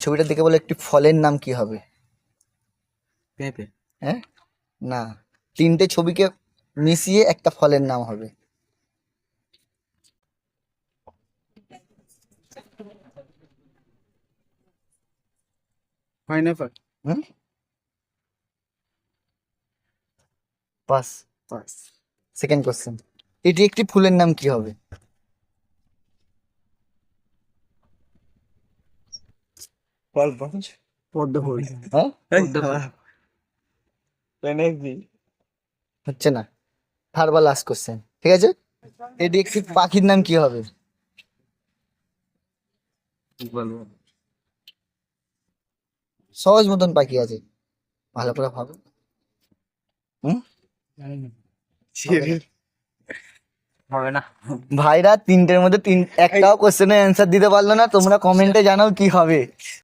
ছবিটা দেখে বলো একটি ফলের নাম কি হবে? পেঁপে। হ্যাঁ, না, তিনটে ছবিকে মিশিয়ে একটা ফলের নাম হবে। পাইনাপেল। হুম, পাস। পাস। সেকেন্ড কোশ্চেন, এটি একটি ফুলের নাম কি হবে? পদ্ম ফুল। হ্যাঁ, পদ্ম ফুল। হচ্ছে না। থার্ড বা লাস্ট কোশ্চেন, ঠিক আছে? এটি একটি পাখির নাম কি হবে? কি বলবো? সহজ মতন পাখি আছে, ভালো করে ভাবো। হুম, হবে না। ভাইরা তিনটের মধ্যে একটাও কোশ্চেনের অ্যান্সার দিতে পারলো না। তোমরা কমেন্টে জানাও কি হবে।